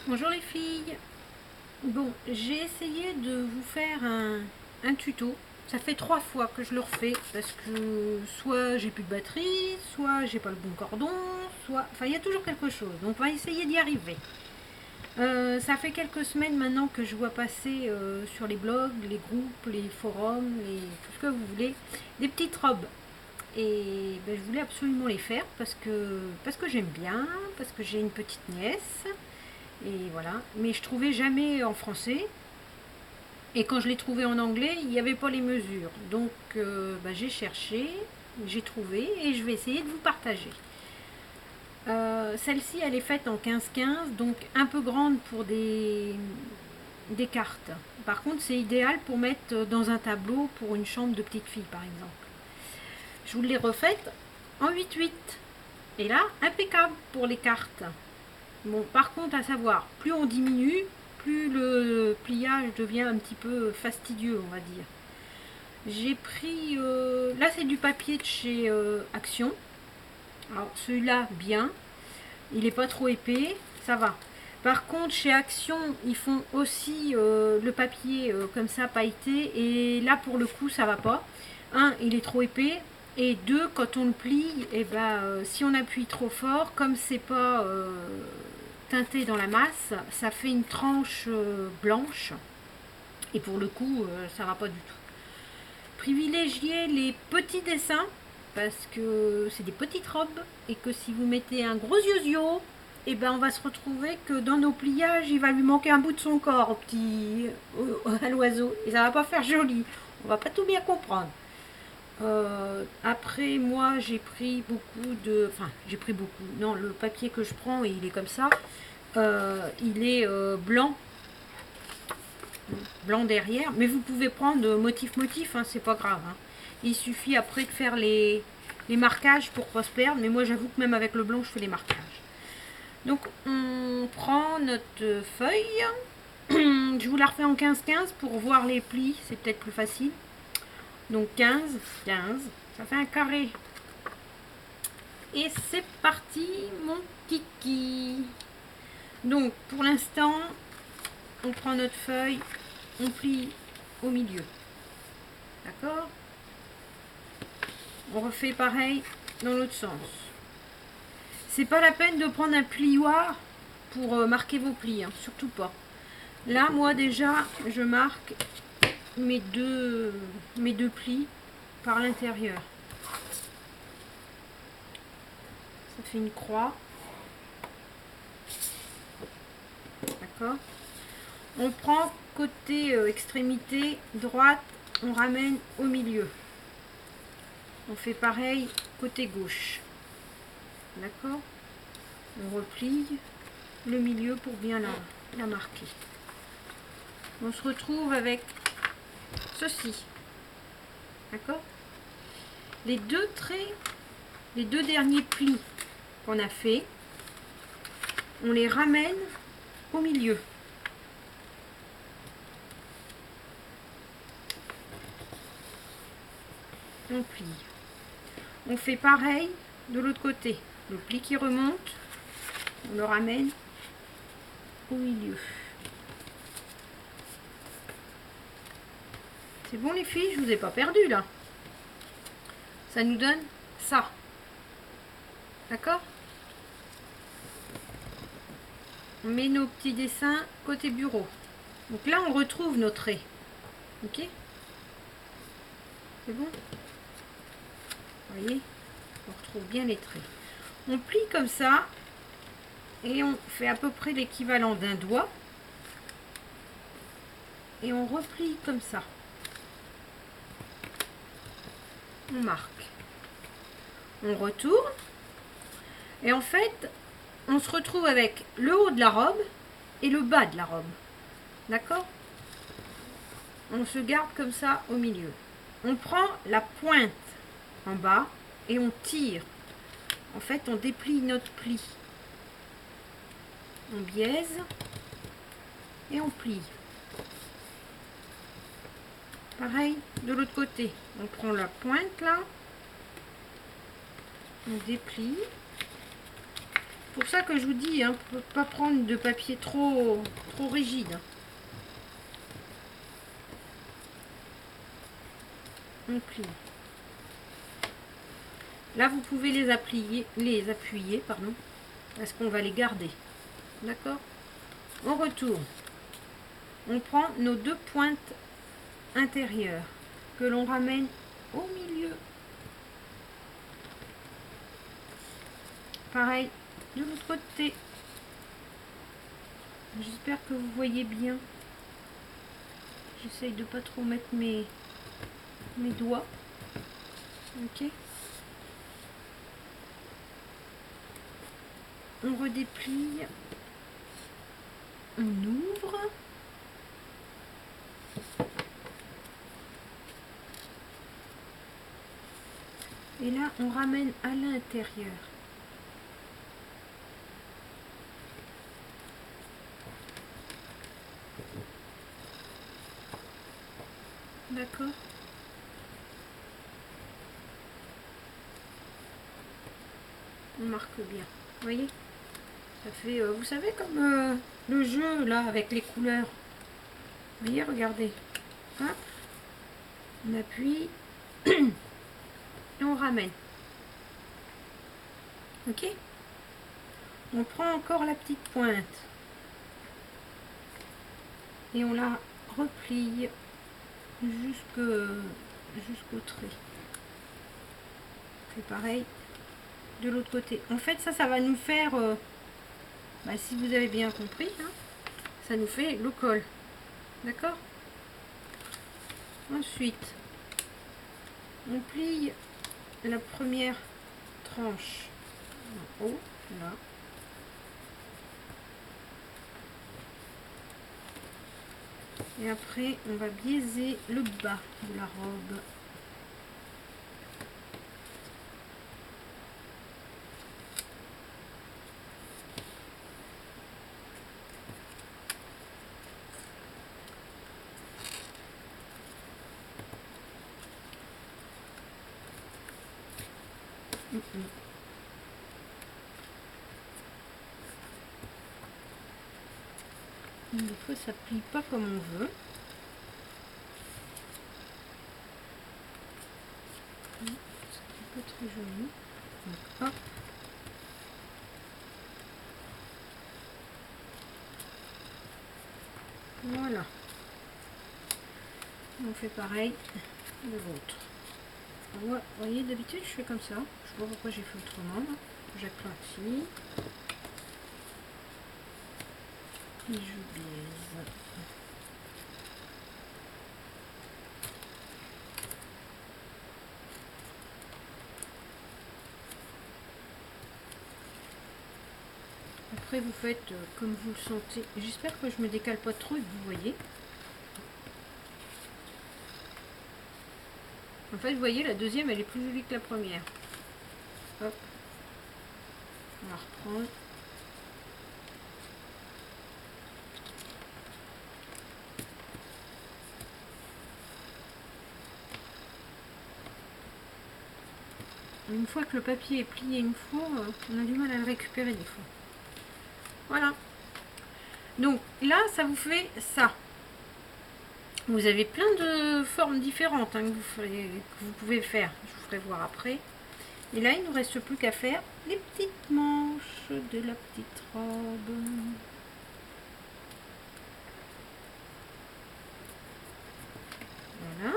Bonjour les filles. Bon, j'ai essayé de vous faire un tuto. Ça fait 3 fois que je le refais parce que soit j'ai plus de batterie, soit j'ai pas le bon cordon, soit... Enfin, il y a toujours quelque chose. Donc, on va essayer d'y arriver. Ça fait quelques semaines maintenant que je vois passer sur les blogs, les groupes, les forums, tout ce que vous voulez, des petites robes. Et ben, je voulais absolument les faire parce que j'aime bien, parce que j'ai une petite nièce. Et voilà. Mais je trouvais jamais en français. Et quand je l'ai trouvé en anglais, il n'y avait pas les mesures. Donc bah, j'ai cherché, j'ai trouvé et je vais essayer de vous partager. Celle-ci, elle est faite en 15-15, donc un peu grande pour des cartes. Par contre, c'est idéal pour mettre dans un tableau pour une chambre de petite fille, par exemple. Je vous l'ai refaite en 8-8. Et là, impeccable pour les cartes. Bon, par contre, à savoir, plus on diminue, plus le pliage devient un petit peu fastidieux, on va dire. J'ai pris, là c'est du papier de chez Action. Alors celui-là, bien. Il n'est pas trop épais, ça va. Par contre, chez Action, ils font aussi le papier comme ça, pailleté. Et là, pour le coup, ça va pas. Un, il est trop épais. Et deux, quand on le plie, et ben, si on appuie trop fort, comme c'est pas teinté dans la masse, ça fait une tranche blanche. Et pour le coup, ça va pas du tout. Privilégiez les petits dessins parce que c'est des petites robes et que si vous mettez un gros yo-yo, et ben on va se retrouver que dans nos pliages, il va lui manquer un bout de son corps au petit à l'oiseau et ça va pas faire joli. On va pas tout bien comprendre. Après, moi, j'ai pris beaucoup de... Enfin, j'ai pris beaucoup. Non, le papier que je prends, il est comme ça. Il est blanc. Blanc derrière. Mais vous pouvez prendre motif-motif, hein, c'est pas grave. Hein. Il suffit après de faire les marquages pour pas se perdre. Mais moi, j'avoue que même avec le blanc, je fais les marquages. Donc, on prend notre feuille. Je vous la refais en 15-15 pour voir les plis. C'est peut-être plus facile. Donc 15, 15, ça fait un carré. Et c'est parti, mon kiki. Donc pour l'instant, on prend notre feuille, on plie au milieu. D'accord? On refait pareil dans l'autre sens. C'est pas la peine de prendre un plioir pour marquer vos plis, hein, surtout pas. Là, moi déjà, je marque mes deux plis par l'intérieur. Ça fait une croix. D'accord? On prend côté extrémité droite, on ramène au milieu. On fait pareil côté gauche. D'accord? On replie le milieu pour bien la marquer. On se retrouve avec ceci. D'accord? Les deux traits, les deux derniers plis qu'on a fait, on les ramène au milieu. On plie. On fait pareil de l'autre côté. Le pli qui remonte, on le ramène au milieu. C'est bon les filles, je vous ai pas perdu là. Ça nous donne ça. D'accord? On met nos petits dessins côté bureau. Donc là, on retrouve nos traits. Ok? C'est bon? Vous voyez? On retrouve bien les traits. On plie comme ça et on fait à peu près l'équivalent d'un doigt. Et on replie comme ça. On marque. On retourne. Et en fait, on se retrouve avec le haut de la robe et le bas de la robe. D'accord? On se garde comme ça au milieu. On prend la pointe en bas et on tire. En fait, on déplie notre pli. On biaise et on plie. Pareil de l'autre côté. On prend la pointe là. On déplie. pour ça que je vous dis, hein, pas prendre de papier trop rigide. On plie. Là, vous pouvez les appuyer, pardon, parce qu'on va les garder. D'accord? On retourne. On prend nos deux pointes intérieures que l'on ramène au milieu. Pareil de l'autre côté. J'espère que vous voyez bien. J'essaye de pas trop mettre mes doigts. Ok. On redéplie. On ouvre. Et là, on ramène à l'intérieur. D'accord? On marque bien. Vous voyez? Ça fait, vous savez, comme le jeu, là, avec les couleurs. Vous voyez, regardez. Hop. On appuie. Et on ramène. Ok? On prend encore la petite pointe. Et on la replie jusqu'au trait. C'est pareil de l'autre côté. En fait, ça va nous faire, si vous avez bien compris, hein, ça nous fait le col. D'accord? Ensuite, on plie la première tranche en haut, là. Et après, on va biaiser le bas de la robe. Des fois, ça plie pas comme on veut. C'est pas très joli. Donc, hop. Voilà. On fait pareil de l'autre. Vous voyez, d'habitude, je fais comme ça. Je sais pas pourquoi j'ai fait autrement. J'aplatis. Et je biaise. Après, vous faites comme vous le sentez. J'espère que je me décale pas trop et que vous voyez. En fait, vous voyez, la deuxième, elle est plus jolie que la première. Hop. On la reprend. Une fois que le papier est plié une fois, on a du mal à le récupérer des fois. Voilà. Donc là, ça vous fait ça. Vous avez plein de formes différentes, hein, que vous pouvez faire. Je vous ferai voir après. Et là, il ne nous reste plus qu'à faire les petites manches de la petite robe. Voilà.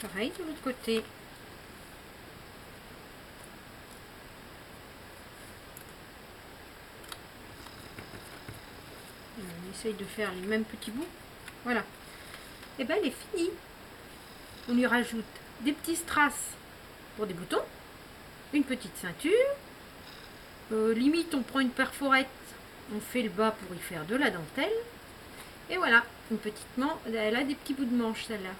Pareil de l'autre côté. On essaye de faire les mêmes petits bouts. Voilà. Et bien, elle est finie. On lui rajoute des petits strass pour des boutons, une petite ceinture. Limite, on prend une perforette, on fait le bas pour y faire de la dentelle. Et voilà, une petite manche. Elle a des petits bouts de manche, celle-là.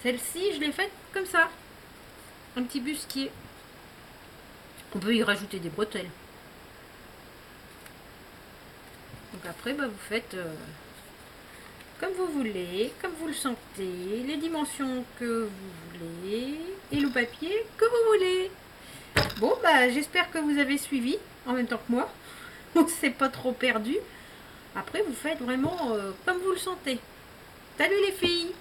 Celle-ci, je l'ai faite comme ça. Un petit bustier. On peut y rajouter des bretelles. Donc après, vous faites comme vous voulez, comme vous le sentez, les dimensions que vous voulez et le papier que vous voulez. Bon, bah j'espère que vous avez suivi en même temps que moi. On s'est pas trop perdu. Après, vous faites vraiment comme vous le sentez. Salut les filles!